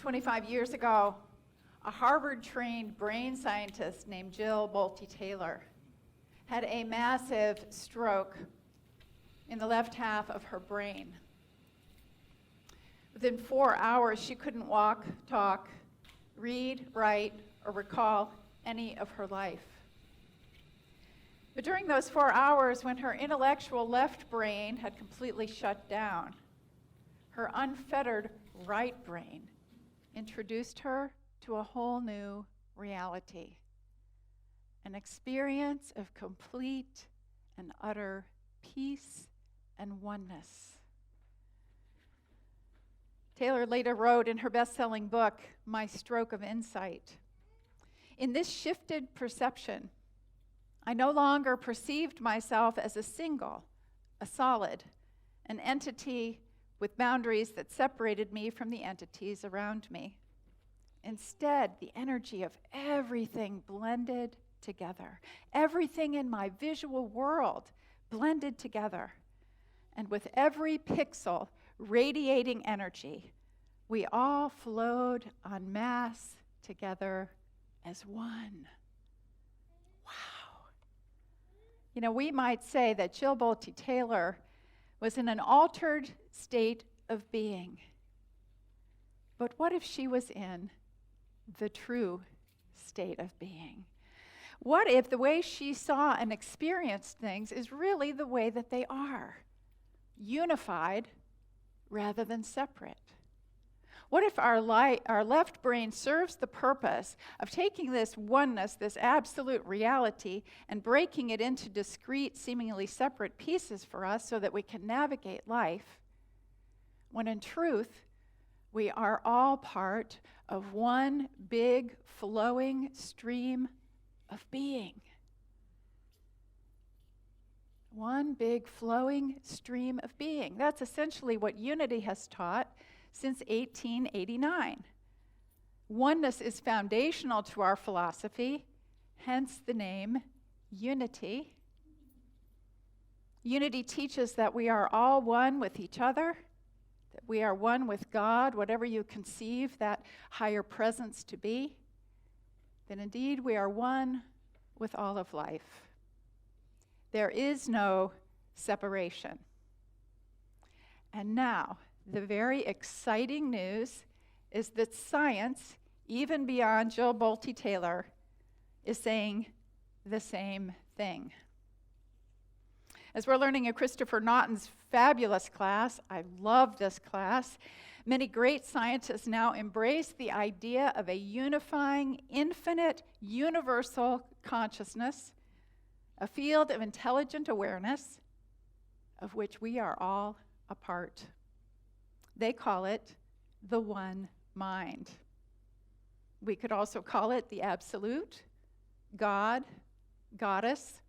25 years ago, a Harvard-trained brain scientist named Jill Bolte Taylor had a massive stroke in the left half of her brain. Within 4 hours, she couldn't walk, talk, read, write, or recall any of her life. But during those 4 hours, when her intellectual left brain had completely shut down, her unfettered right brain introduced her to a whole new reality, an experience of complete and utter peace and oneness. Taylor later wrote in her best-selling book, My Stroke of Insight, "In this shifted perception, I no longer perceived myself as a single, a solid, an entity with boundaries that separated me from the entities around me. Instead, the energy of everything blended together. Everything in my visual world blended together. And with every pixel radiating energy, we all flowed en masse together as one." Wow. You know, we might say that Jill Bolte Taylor was in an altered state of being. But what if she was in the true state of being? What if the way she saw and experienced things is really the way that they are, unified rather than separate? What if our left brain serves the purpose of taking this oneness, this absolute reality, and breaking it into discrete, seemingly separate pieces for us so that we can navigate life, when in truth, we are all part of one big flowing stream of being? One big flowing stream of being. That's essentially what unity has taught since 1889. Oneness is foundational to our philosophy, hence the name unity. Unity teaches that we are all one with each other, that we are one with God, whatever you conceive that higher presence to be, that indeed we are one with all of life. There is no separation. And now, the very exciting news is that science, even beyond Jill Bolte Taylor, is saying the same thing. As we're learning in Christopher Naughton's fabulous class, I love this class, many great scientists now embrace the idea of a unifying, infinite, universal consciousness, a field of intelligent awareness of which we are all a part. They call it the one mind. We could also call it the absolute, God, goddess,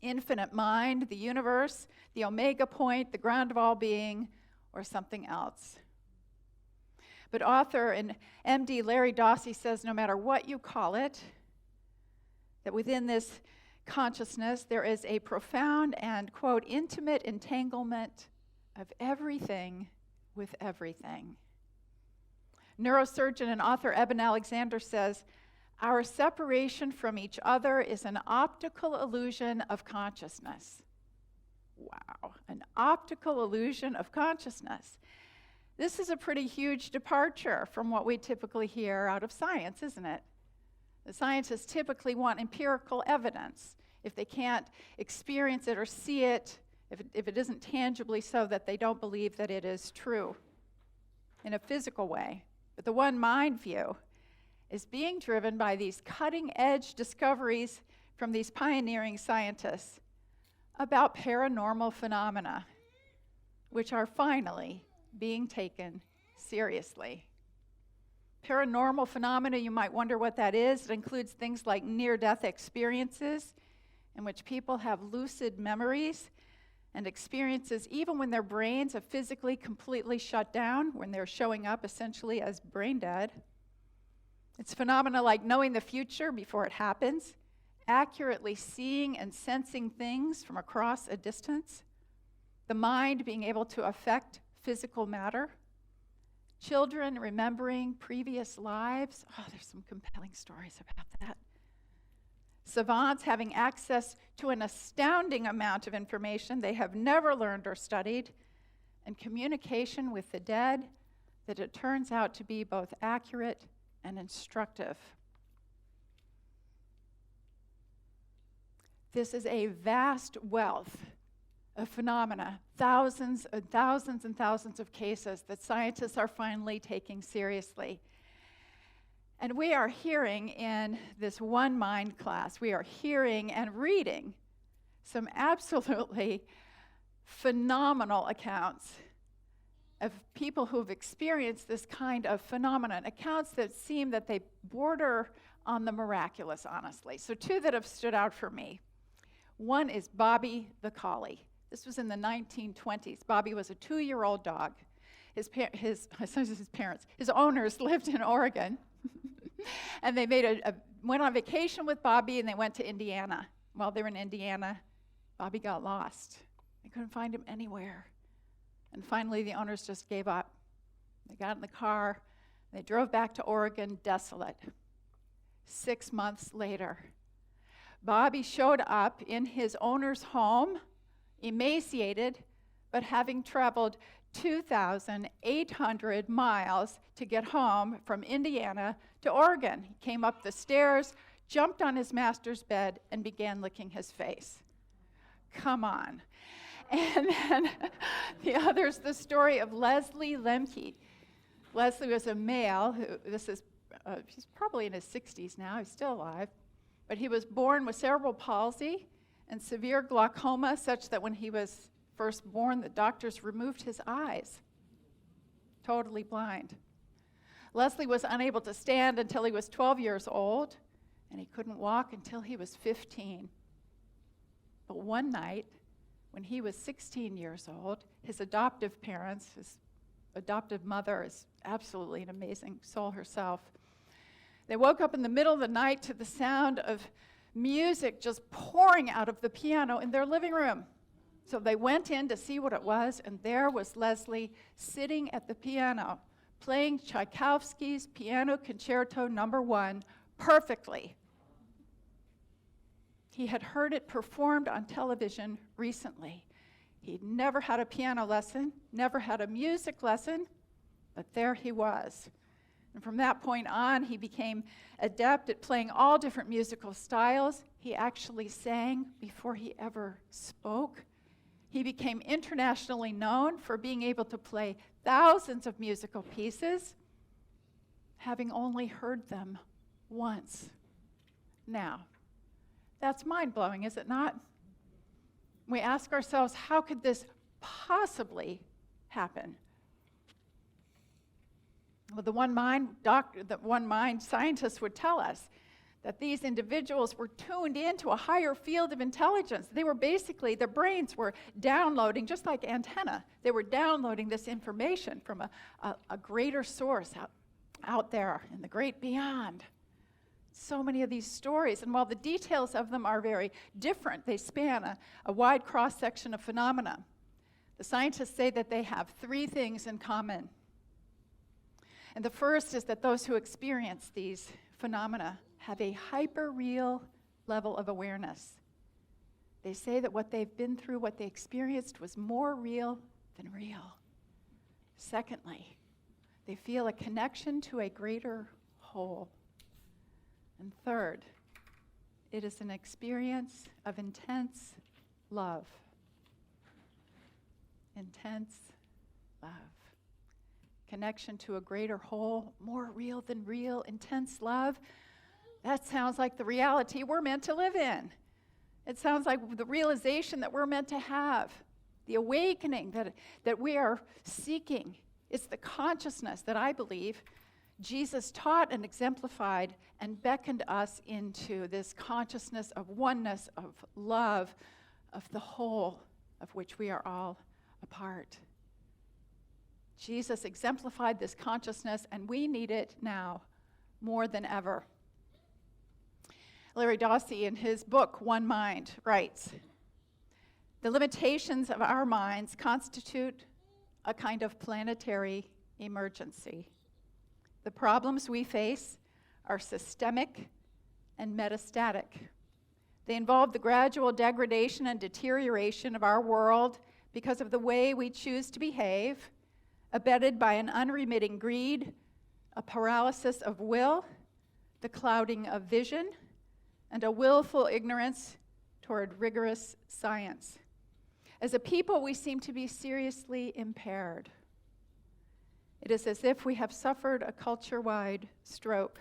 infinite mind, the universe, the omega point, the ground of all being, or something else. But author and MD Larry Dossey says no matter what you call it, that within this consciousness there is a profound and, quote, intimate entanglement of everything with everything. Neurosurgeon and author Eben Alexander says, "Our separation from each other is an optical illusion of consciousness." Wow, an optical illusion of consciousness. This is a pretty huge departure from what we typically hear out of science, isn't it? The scientists typically want empirical evidence. If they can't experience it or see it, if it isn't tangibly so, that they don't believe that it is true in a physical way. But the one mind view is being driven by these cutting-edge discoveries from these pioneering scientists about paranormal phenomena, which are finally being taken seriously. Paranormal phenomena, you might wonder what that is. It includes things like near-death experiences in which people have lucid memories and experiences even when their brains have physically completely shut down, when they're showing up essentially as brain dead. It's phenomena like knowing the future before it happens, accurately seeing and sensing things from across a distance, the mind being able to affect physical matter, Children remembering previous lives. Oh, there's some compelling stories about that. Savants having access to an astounding amount of information they have never learned or studied, and communication with the dead that it turns out to be both accurate and instructive. This is a vast wealth of phenomena, thousands and thousands and thousands of cases that scientists are finally taking seriously. And we are hearing in this One Mind class, we are hearing and reading some absolutely phenomenal accounts of people who have experienced this kind of phenomenon, accounts that seem that they border on the miraculous, honestly. So two that have stood out for me. One is Bobby the collie. This was in the 1920s. Bobby was a 2-year-old dog. His owners lived in Oregon. And they went on vacation with Bobby, and they went to Indiana. While they were in Indiana, Bobby got lost. They couldn't find him anywhere. And finally, the owners just gave up. They got in the car. They drove back to Oregon, desolate. 6 months later, Bobby showed up in his owner's home, emaciated, but having traveled 2,800 miles to get home from Indiana to Oregon. He came up the stairs, jumped on his master's bed, and began licking his face. Come on. And then the other's the story of Leslie Lemke. Leslie was a male he's probably in his 60s now, he's still alive, but he was born with cerebral palsy and severe glaucoma, such that when he was first born, the doctors removed his eyes. Totally blind. Leslie was unable to stand until he was 12 years old, and he couldn't walk until he was 15. But one night, when he was 16 years old, his adoptive parents, his adoptive mother is absolutely an amazing soul herself, they woke up in the middle of the night to the sound of music just pouring out of the piano in their living room. So they went in to see what it was, and there was Leslie sitting at the piano, playing Tchaikovsky's Piano Concerto No. 1 perfectly. He had heard it performed on television recently. He'd never had a piano lesson, never had a music lesson, but there he was. And from that point on, he became adept at playing all different musical styles. He actually sang before he ever spoke. He became internationally known for being able to play thousands of musical pieces, having only heard them once. Now, that's mind-blowing, is it not? We ask ourselves, how could this possibly happen? Well, the one mind scientists would tell us that these individuals were tuned into a higher field of intelligence. They were basically, their brains were downloading, just like antenna, they were downloading this information from a greater source out there in the great beyond. So many of these stories, and while the details of them are very different, they span a wide cross-section of phenomena. The scientists say that they have 3 things in common. And the first is that those who experience these phenomena have a hyper-real level of awareness. They say that what they've been through, what they experienced, was more real than real. Secondly, they feel a connection to a greater whole. And third, it is an experience of intense love. Intense love. Connection to a greater whole, more real than real, intense love. That sounds like the reality we're meant to live in. It sounds like the realization that we're meant to have, the awakening that we are seeking. It's the consciousness that I believe Jesus taught and exemplified and beckoned us into, this consciousness of oneness, of love, of the whole of which we are all a part. Jesus exemplified this consciousness, and we need it now more than ever. Larry Dossey, in his book, One Mind, writes, "The limitations of our minds constitute a kind of planetary emergency. The problems we face are systemic and metastatic. They involve the gradual degradation and deterioration of our world because of the way we choose to behave, abetted by an unremitting greed, a paralysis of will, the clouding of vision, and a willful ignorance toward rigorous science. As a people, we seem to be seriously impaired. It is as if we have suffered a culture-wide stroke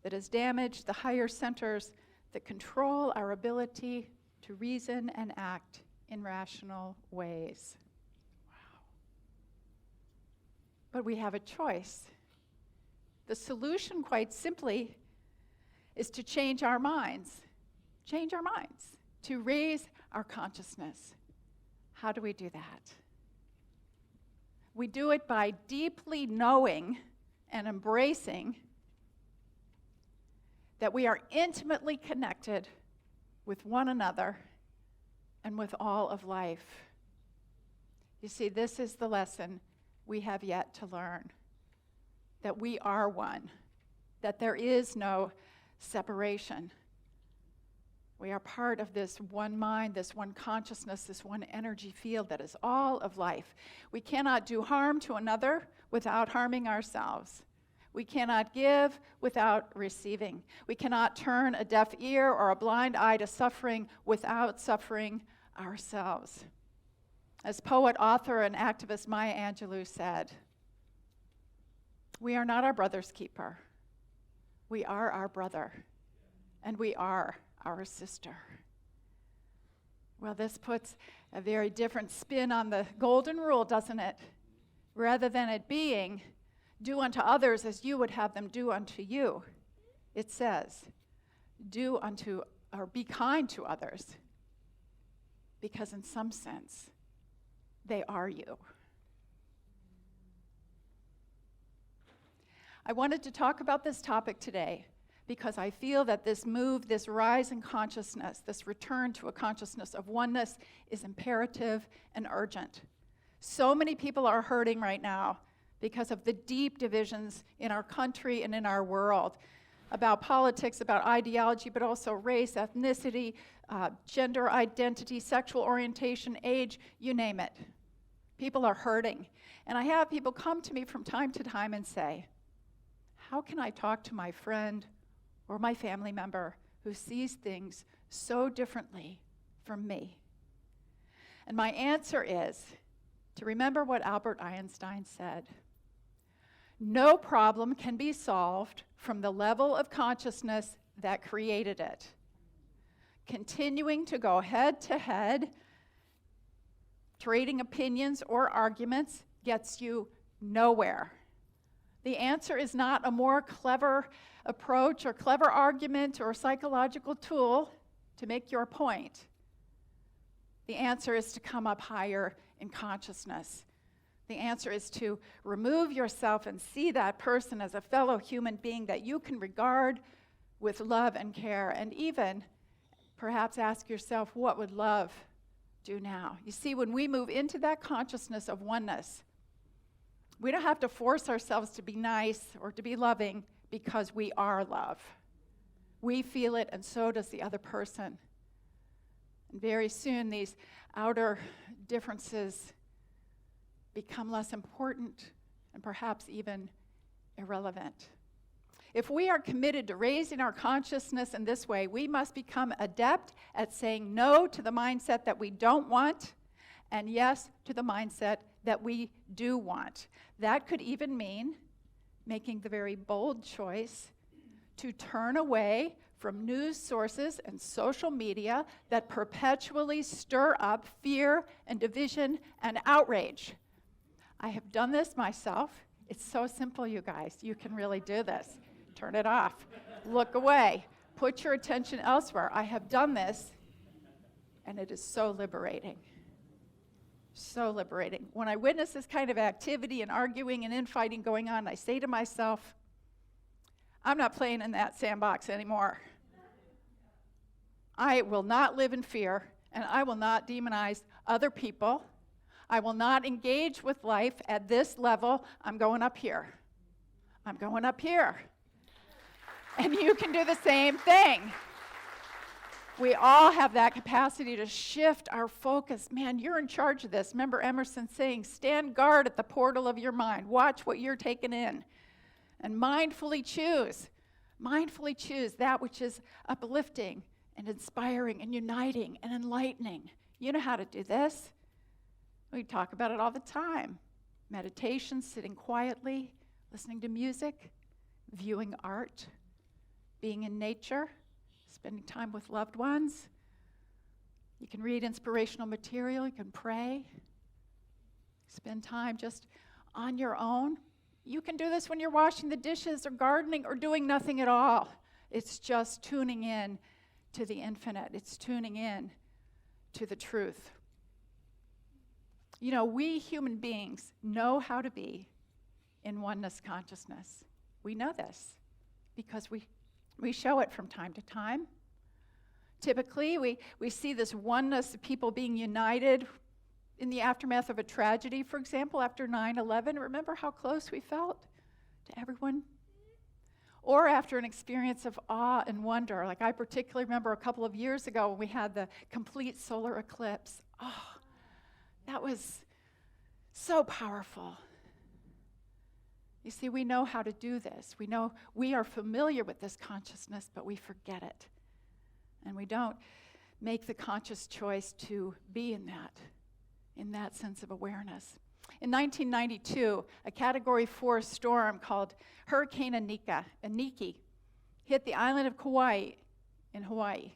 that has damaged the higher centers that control our ability to reason and act in rational ways. Wow. But we have a choice. The solution, quite simply, is to change our minds, to raise our consciousness. How do we do that? We do it by deeply knowing and embracing that we are intimately connected with one another and with all of life. You see, this is the lesson we have yet to learn, that we are one, that there is no separation. We are part of this one mind, this one consciousness, this one energy field that is all of life. We cannot do harm to another without harming ourselves. We cannot give without receiving. We cannot turn a deaf ear or a blind eye to suffering without suffering ourselves. As poet, author, and activist Maya Angelou said, we are not our brother's keeper. We are our brother, and we are our sister. Well, this puts a very different spin on the golden rule, doesn't it? Rather than it being, do unto others as you would have them do unto you, it says, do unto, or be kind to others, because in some sense, they are you. I wanted to talk about this topic today because I feel that this move, this rise in consciousness, this return to a consciousness of oneness is imperative and urgent. So many people are hurting right now because of the deep divisions in our country and in our world about politics, about ideology, but also race, ethnicity, gender identity, sexual orientation, age, you name it. People are hurting. And I have people come to me from time to time and say, how can I talk to my friend or my family member who sees things so differently from me? And my answer is to remember what Albert Einstein said. No problem can be solved from the level of consciousness that created it. Continuing to go head to head, trading opinions or arguments gets you nowhere. The answer is not a more clever approach or clever argument or psychological tool to make your point. The answer is to come up higher in consciousness. The answer is to remove yourself and see that person as a fellow human being that you can regard with love and care, and even perhaps ask yourself, what would love do now? You see, when we move into that consciousness of oneness, we don't have to force ourselves to be nice or to be loving because we are love. We feel it, and so does the other person. And very soon, these outer differences become less important and perhaps even irrelevant. If we are committed to raising our consciousness in this way, we must become adept at saying no to the mindset that we don't want and yes to the mindset that we do want. That could even mean making the very bold choice to turn away from news sources and social media that perpetually stir up fear and division and outrage. I have done this myself. It's so simple, you guys. You can really do this. Turn it off. Look away. Put your attention elsewhere. I have done this, and it is so liberating. So liberating. When I witness this kind of activity and arguing and infighting going on, I say to myself, I'm not playing in that sandbox anymore. I will not live in fear, and I will not demonize other people. I will not engage with life at this level. I'm going up here. I'm going up here. And you can do the same thing. We all have that capacity to shift our focus. Man, you're in charge of this. Remember Emerson saying, stand guard at the portal of your mind. Watch what you're taking in. And mindfully choose that which is uplifting and inspiring and uniting and enlightening. You know how to do this. We talk about it all the time. Meditation, sitting quietly, listening to music, viewing art, being in nature, spending time with loved ones. You can read inspirational material, you can pray, spend time just on your own. You can do this when you're washing the dishes or gardening or doing nothing at all. It's just tuning in to the infinite. It's tuning in to the truth. You know, we human beings know how to be in oneness consciousness. We know this because we show it from time to time. Typically, we see this oneness of people being united in the aftermath of a tragedy, for example, after 9/11. Remember how close we felt to everyone? Or after an experience of awe and wonder. Like I particularly remember a couple of years ago when we had the complete solar eclipse. Oh, that was so powerful. You see, we know how to do this. We know we are familiar with this consciousness, but we forget it. And we don't make the conscious choice to be in that sense of awareness. In 1992, a Category 4 storm called Hurricane Aniki hit the island of Kauai in Hawaii.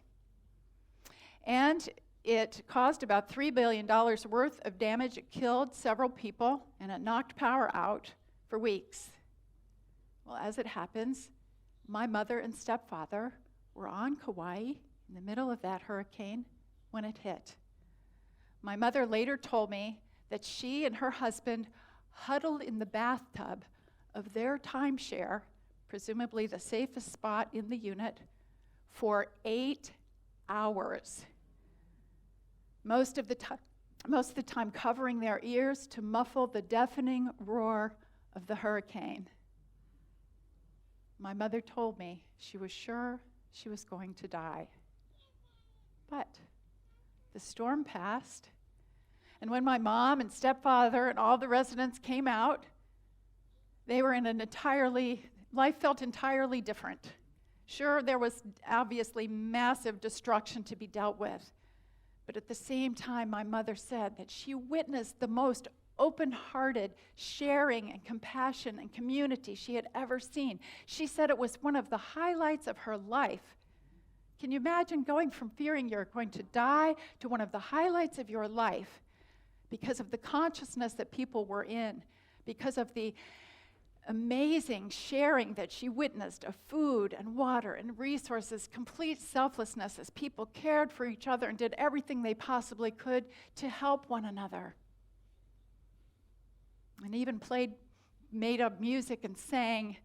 And it caused about $3 billion worth of damage. It killed several people, and it knocked power out for weeks. Well, as it happens, my mother and stepfather were on Kauai in the middle of that hurricane when it hit. My mother later told me that she and her husband huddled in the bathtub of their timeshare, presumably the safest spot in the unit, for 8 hours. Most of the time covering their ears to muffle the deafening roar of the hurricane. My mother told me she was sure she was going to die. But the storm passed, and when my mom and stepfather and all the residents came out, they were in life felt entirely different. Sure, there was obviously massive destruction to be dealt with, but at the same time, my mother said that she witnessed the most open-hearted sharing and compassion and community she had ever seen. She said it was one of the highlights of her life. Can you imagine going from fearing you're going to die to one of the highlights of your life because of the consciousness that people were in, because of the amazing sharing that she witnessed of food and water and resources, complete selflessness as people cared for each other and did everything they possibly could to help one another. And even made up music and sang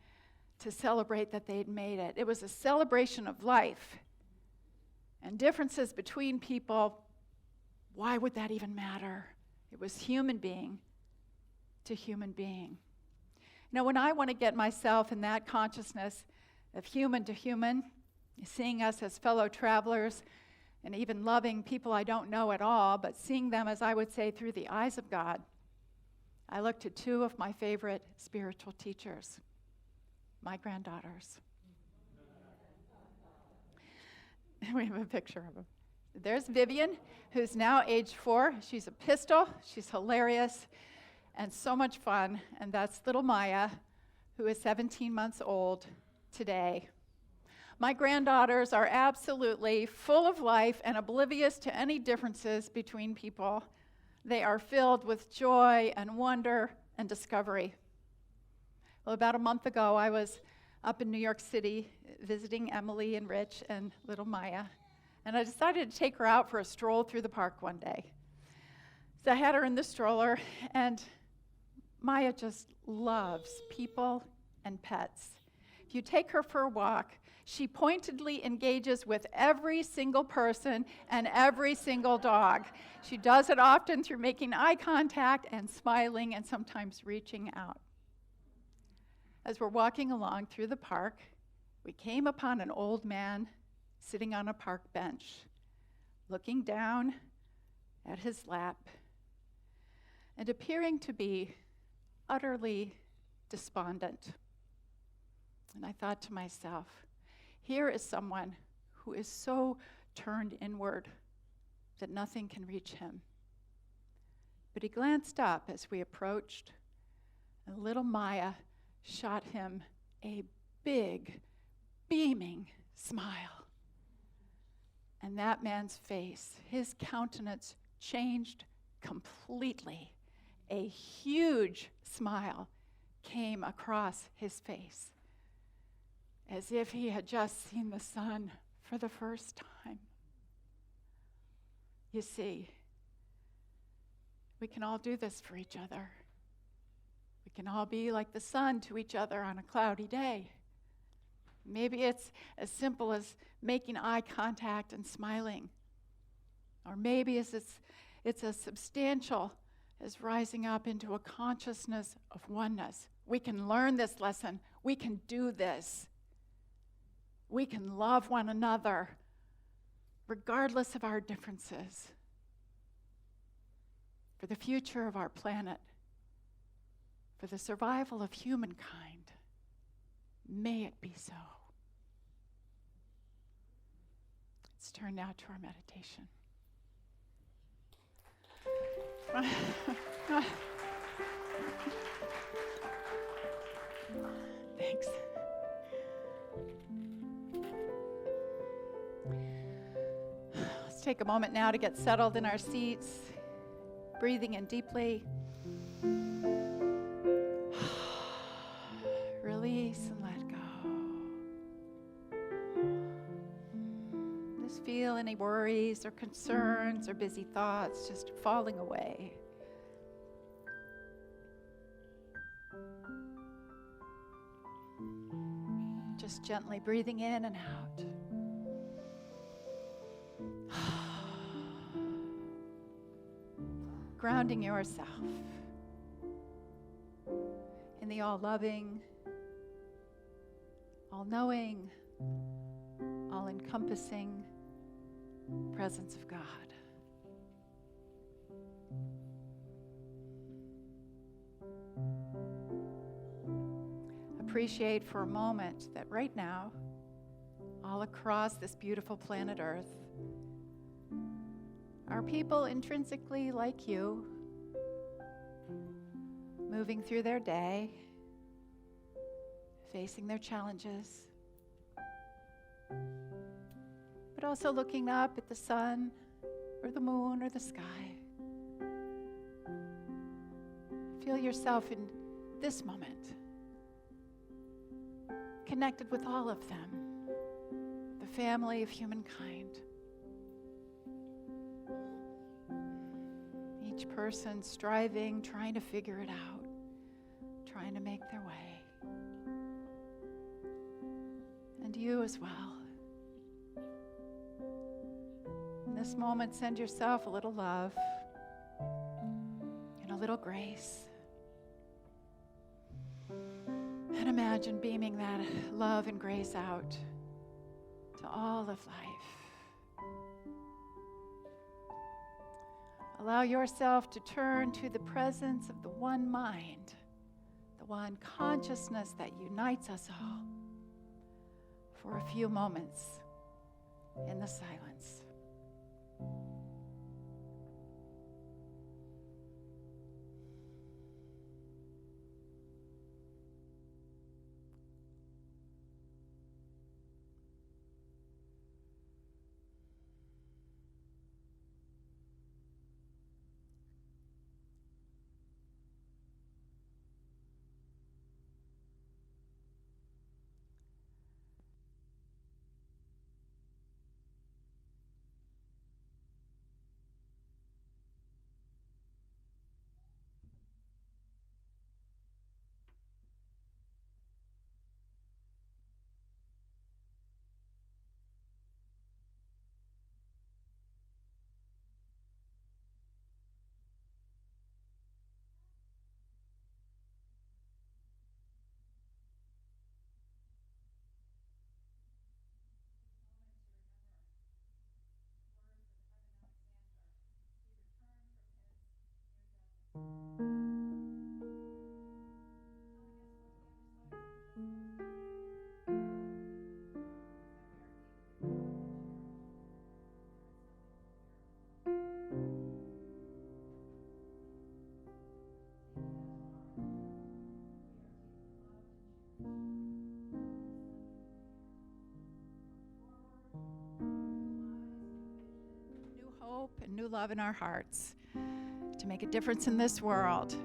to celebrate that they'd made it. It was a celebration of life. And differences between people, why would that even matter? It was human being to human being. Now, when I want to get myself in that consciousness of human to human, seeing us as fellow travelers, and even loving people I don't know at all, but seeing them, as I would say, through the eyes of God, I look to two of my favorite spiritual teachers, my granddaughters. We have a picture of them. There's Vivian, who's now age 4. She's a pistol. She's hilarious and so much fun. And that's little Maya, who is 17 months old today. My granddaughters are absolutely full of life and oblivious to any differences between people. They are filled with joy and wonder and discovery. Well, about a month ago, I was up in New York City visiting Emily and Rich and little Maya, and I decided to take her out for a stroll through the park one day. So I had her in the stroller, and Maya just loves people and pets. If you take her for a walk, She pointedly engages with every single person and every single dog. She does it often through making eye contact and smiling and sometimes reaching out. As we're walking along through the park, we came upon an old man sitting on a park bench, looking down at his lap and appearing to be utterly despondent. And I thought to myself, here is someone who is so turned inward that nothing can reach him. But he glanced up as we approached, and little Maya shot him a big, beaming smile. And that man's face, his countenance changed completely. A huge smile came across his face, as if he had just seen the sun for the first time. You see, we can all do this for each other. We can all be like the sun to each other on a cloudy day. Maybe it's as simple as making eye contact and smiling. Or maybe it's as substantial as rising up into a consciousness of oneness. We can learn this lesson. We can do this. We can love one another regardless of our differences. For the future of our planet, for the survival of humankind, may it be so. Let's turn now to our meditation. Thanks. Let's take a moment now to get settled in our seats, breathing in deeply. Release and let go. Just feel any worries or concerns or busy thoughts just falling away. Just gently breathing in and out. Grounding yourself in the all-loving, all-knowing, all-encompassing presence of God. Appreciate for a moment that right now, all across this beautiful planet Earth, are people intrinsically like you, moving through their day, facing their challenges, but also looking up at the sun or the moon or the sky. Feel yourself in this moment, connected with all of them, the family of humankind. Each person striving, trying to figure it out, trying to make their way. And you as well. In this moment, send yourself a little love and a little grace. And imagine beaming that love and grace out to all of life. Allow yourself to turn to the presence of the one mind, the one consciousness that unites us all, for a few moments in the silence. hope and new love in our hearts, to make a difference in this world,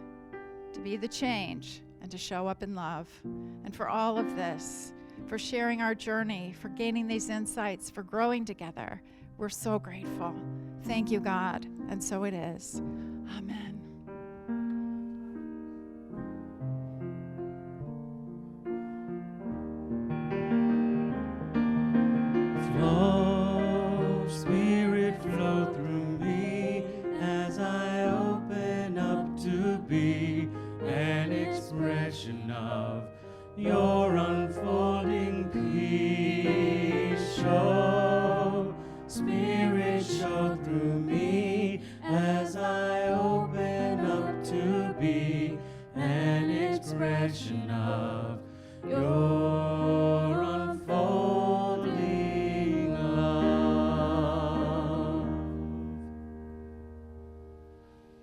to be the change, and to show up in love. And for all of this, for sharing our journey, for gaining these insights, for growing together, we're so grateful. Thank you, God. And so it is. Amen. Flow, Spirit, flow through me as I open up to be an expression of your unfolding peace. Show, Spirit, show through me as I open up to be an expression of your unfolding